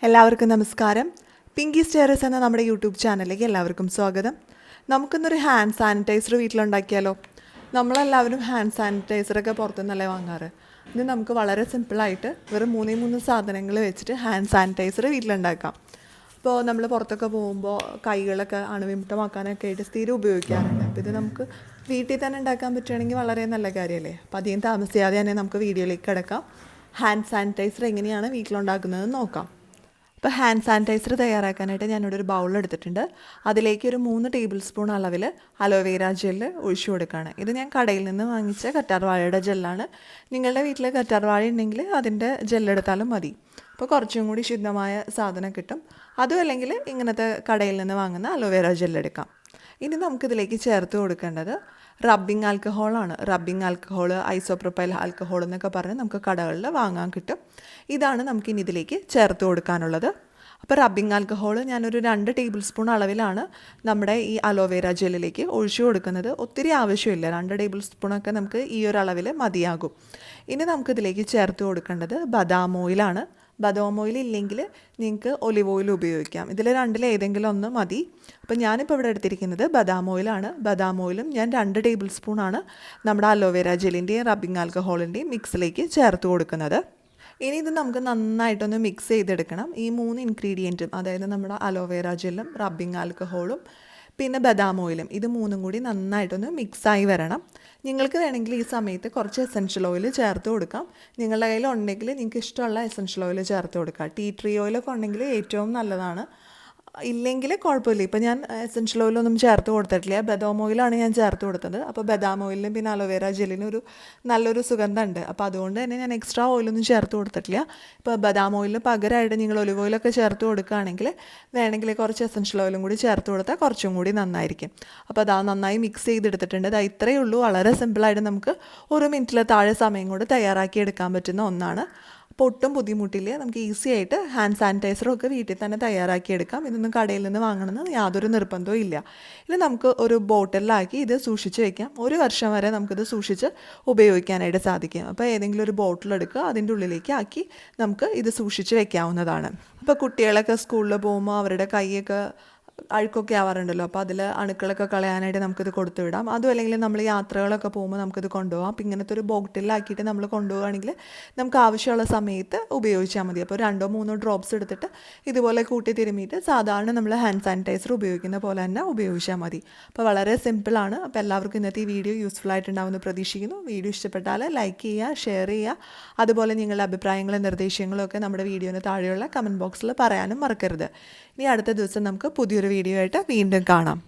എല്ലാവർക്കും നമസ്കാരം. Pinkies diaries എന്ന നമ്മുടെ യൂട്യൂബ് ചാനലിലേക്ക് എല്ലാവർക്കും സ്വാഗതം. നമുക്കിന്നൊരു ഹാൻഡ് സാനിറ്റൈസർ വീട്ടിലുണ്ടാക്കിയാലോ? നമ്മളെല്ലാവരും ഹാൻഡ് സാനിറ്റൈസറൊക്കെ പുറത്തുനിന്നല്ലേ വാങ്ങാറ്. ഇത് നമുക്ക് വളരെ സിമ്പിളായിട്ട് വെറും 3 സാധനങ്ങൾ വെച്ചിട്ട് ഹാൻഡ് സാനിറ്റൈസർ വീട്ടിലുണ്ടാക്കാം. ഇപ്പോൾ നമ്മൾ പുറത്തൊക്കെ പോകുമ്പോൾ കൈകളൊക്കെ അണുവിമുക്തമാക്കാനൊക്കെ ആയിട്ട് സ്ഥിരം ഉപയോഗിക്കാറുണ്ട്. അപ്പോൾ ഇത് നമുക്ക് വീട്ടിൽ തന്നെ ഉണ്ടാക്കാൻ പറ്റുകയാണെങ്കിൽ വളരെ നല്ല കാര്യമല്ലേ? അപ്പോൾ അധികം താമസിയാതെ തന്നെ നമുക്ക് വീഡിയോയിലേക്ക് കിടക്കാം. ഹാൻഡ് സാനിറ്റൈസർ എങ്ങനെയാണ് വീട്ടിലുണ്ടാക്കുന്നതെന്ന് നോക്കാം. ഇപ്പോൾ ഹാൻഡ് സാനിറ്റൈസർ തയ്യാറാക്കാനായിട്ട് ഞാനിവിടെ ഒരു ബൗൾ എടുത്തിട്ടുണ്ട്. അതിലേക്ക് ഒരു 3 ടേബിൾ സ്പൂൺ അളവിൽ അലോവേര ജെല്ല് ഒഴിച്ചു കൊടുക്കുകയാണ്. ഇത് ഞാൻ കടയിൽ നിന്ന് വാങ്ങിച്ച കറ്റാർവാഴയുടെ ജെല്ലാണ്. നിങ്ങളുടെ വീട്ടിൽ കറ്റാർവാഴ ഉണ്ടെങ്കിൽ അതിൻ്റെ ജെല്ലെടുത്താലും മതി. അപ്പോൾ കുറച്ചും കൂടി ശുദ്ധമായ സാധനം കിട്ടും. അതും അല്ലെങ്കിൽ ഇങ്ങനത്തെ കടയിൽ നിന്ന് വാങ്ങുന്ന അലോവേര ജെല്ലെടുക്കാം. ഇനി നമുക്കിതിലേക്ക് ചേർത്ത് കൊടുക്കേണ്ടത് റബ്ബിംഗ് ആൽക്കഹോളാണ്. റബ്ബിംഗ് ആൽക്കഹോൾ, ഐസോപ്രൊപ്പൈൽ ആൽക്കഹോൾ എന്നൊക്കെ പറഞ്ഞ് നമുക്ക് കടകളിൽ വാങ്ങാൻ കിട്ടും. ഇതാണ് നമുക്കിനി ഇതിലേക്ക് ചേർത്ത് കൊടുക്കാനുള്ളത്. അപ്പോൾ റബ്ബിംഗ് ആൽക്കഹോൾ ഞാനൊരു 2 ടേബിൾ സ്പൂൺ അളവിലാണ് നമ്മുടെ ഈ അലോവേര ജെല്ലിലേക്ക് ഒഴിച്ചു കൊടുക്കുന്നത്. ഒത്തിരി ആവശ്യമില്ല, 2 ടേബിൾ സ്പൂണൊക്കെ നമുക്ക് ഈ ഒരു അളവിൽ മതിയാകും. ഇനി നമുക്കിതിലേക്ക് ചേർത്ത് കൊടുക്കേണ്ടത് ബദാം ഓയിലാണ്. ബദാം ഓയിൽ ഇല്ലെങ്കിൽ നിങ്ങൾക്ക് ഒലിവ് ഓയിൽ ഉപയോഗിക്കാം. ഇതിൽ രണ്ടിൽ ഏതെങ്കിലും ഒന്ന് മതി. അപ്പോൾ ഞാനിപ്പോൾ ഇവിടെ എടുത്തിരിക്കുന്നത് ബദാം ഓയിലാണ്. ബദാം ഓയിലും ഞാൻ 2 ടേബിൾ സ്പൂണാണ് നമ്മുടെ അലോവേര ജെല്ലിൻ്റെയും റബ്ബിംഗ് ആൽക്കഹോളിൻ്റെയും മിക്സിലേക്ക് ചേർത്ത് കൊടുക്കുന്നത്. ഇനി ഇത് നമുക്ക് നന്നായിട്ടൊന്ന് മിക്സ് ചെയ്തെടുക്കണം. ഈ 3 ഇൻഗ്രീഡിയൻറ്റും, അതായത് നമ്മുടെ അലോവേര ജെല്ലും റബ്ബിംഗ് ആൽക്കഹോളും പിന്നെ ബദാം ഓയിലും, ഇത് 3 കൂടി നന്നായിട്ടൊന്ന് മിക്സായി വരണം. നിങ്ങൾക്ക് വേണമെങ്കിൽ ഈ സമയത്ത് കുറച്ച് എസൻഷ്യൽ ഓയിൽ ചേർത്ത് കൊടുക്കാം. നിങ്ങളുടെ കയ്യിൽ ഉണ്ടെങ്കിൽ നിങ്ങൾക്ക് ഇഷ്ടമുള്ള എസൻഷ്യൽ ഓയിൽ ചേർത്ത് കൊടുക്കാം. ടീ ട്രീ ഓയിലൊക്കെ ഉണ്ടെങ്കിൽ ഏറ്റവും നല്ലതാണ്. ഇല്ലെങ്കിൽ കുഴപ്പമില്ല. ഇപ്പോൾ ഞാൻ എസൻഷ്യൽ ഓയിലൊന്നും ചേർത്ത് കൊടുത്തിട്ടില്ല, ബദാം ഓയിലാണ് ഞാൻ ചേർത്ത് കൊടുത്തത്. അപ്പോൾ ബദാം ഓയിലിനും പിന്നെ അലോവേര ജെല്ലിനും ഒരു നല്ലൊരു സുഗന്ധമുണ്ട്. അപ്പോൾ അതുകൊണ്ട് തന്നെ ഞാൻ എക്സ്ട്രാ ഓയിലൊന്നും ചേർത്ത് കൊടുത്തിട്ടില്ല. ഇപ്പോൾ ബദാം ഓയിലിന് പകരമായിട്ട് നിങ്ങൾ ഒലിവ് ഓയിലൊക്കെ ചേർത്ത് കൊടുക്കുകയാണെങ്കിൽ വേണമെങ്കിൽ കുറച്ച് എസൻഷ്യൽ ഓയിലും കൂടി ചേർത്ത് കൊടുത്താൽ കുറച്ചും കൂടി നന്നായിരിക്കും. അപ്പോൾ അതാ നന്നായി മിക്സ് ചെയ്തെടുത്തിട്ടുണ്ട്. അത് ഇത്രയേ ഉള്ളൂ. വളരെ സിമ്പിളായിട്ട് നമുക്ക് 1 മിനിറ്റിൽ താഴെ സമയം കൊണ്ട് തയ്യാറാക്കി എടുക്കാൻ പറ്റുന്ന ഒന്നാണ്. അപ്പോൾ ഒട്ടും ബുദ്ധിമുട്ടില്ല. നമുക്ക് ഈസി ആയിട്ട് ഹാൻഡ് സാനിറ്റൈസറും ഒക്കെ വീട്ടിൽ തന്നെ തയ്യാറാക്കിയെടുക്കാം. ഇതൊന്നും കടയിൽ നിന്ന് വാങ്ങണമെന്ന് യാതൊരു നിർബന്ധവും ഇല്ല. ഇനി നമുക്ക് ഒരു ബോട്ടിലാക്കി ഇത് സൂക്ഷിച്ച് വയ്ക്കാം. 1 വർഷം വരെ നമുക്കിത് സൂക്ഷിച്ച് ഉപയോഗിക്കാനായിട്ട് സാധിക്കും. അപ്പോൾ ഏതെങ്കിലും ഒരു ബോട്ടിലെടുക്കുക, അതിൻ്റെ ഉള്ളിലേക്ക് ആക്കി നമുക്ക് ഇത് സൂക്ഷിച്ച് വയ്ക്കാവുന്നതാണ്. അപ്പോൾ കുട്ടികളൊക്കെ സ്കൂളിൽ പോകുമ്പോൾ അവരുടെ കൈയൊക്കെ അഴുക്കൊക്കെ ആവാറുണ്ടല്ലോ. അപ്പോൾ അതിൽ അണുക്കളൊക്കെ കളയാനായിട്ട് നമുക്കിത് കൊടുത്തു വിടാം. അതും അല്ലെങ്കിൽ നമ്മൾ യാത്രകളൊക്കെ പോകുമ്പോൾ നമുക്കിത് കൊണ്ടുപോകാം. അപ്പോൾ ഇങ്ങനത്തെ ഒരു ബോട്ടിലാക്കിയിട്ട് നമ്മൾ കൊണ്ടുപോവുകയാണെങ്കിൽ നമുക്ക് ആവശ്യമുള്ള സമയത്ത് ഉപയോഗിച്ചാൽ മതി. അപ്പോൾ 2-3 ഡ്രോപ്സ് എടുത്തിട്ട് ഇതുപോലെ കൂട്ടി തിരുമിയിട്ട് സാധാരണ നമ്മൾ ഹാൻഡ് സാനിറ്റൈസർ ഉപയോഗിക്കുന്ന പോലെ തന്നെ ഉപയോഗിച്ചാൽ മതി. അപ്പോൾ വളരെ സിമ്പിളാണ്. അപ്പോൾ എല്ലാവർക്കും ഇന്നത്തെ ഈ വീഡിയോ യൂസ്ഫുൾ ആയിട്ടുണ്ടാവുമെന്ന് പ്രതീക്ഷിക്കുന്നു. വീഡിയോ ഇഷ്ടപ്പെട്ടാൽ ലൈക്ക് ചെയ്യുക, ഷെയർ ചെയ്യുക. അതുപോലെ നിങ്ങളുടെ അഭിപ്രായങ്ങളും നിർദ്ദേശങ്ങളും ഒക്കെ നമ്മുടെ വീഡിയോന് താഴെയുള്ള കമൻറ്റ് ബോക്സിൽ പറയാനും മറക്കരുത്. ഇനി അടുത്ത ദിവസം നമുക്ക് പുതിയൊരു വീഡിയോ ആയിട്ട് വീണ്ടും കാണാം.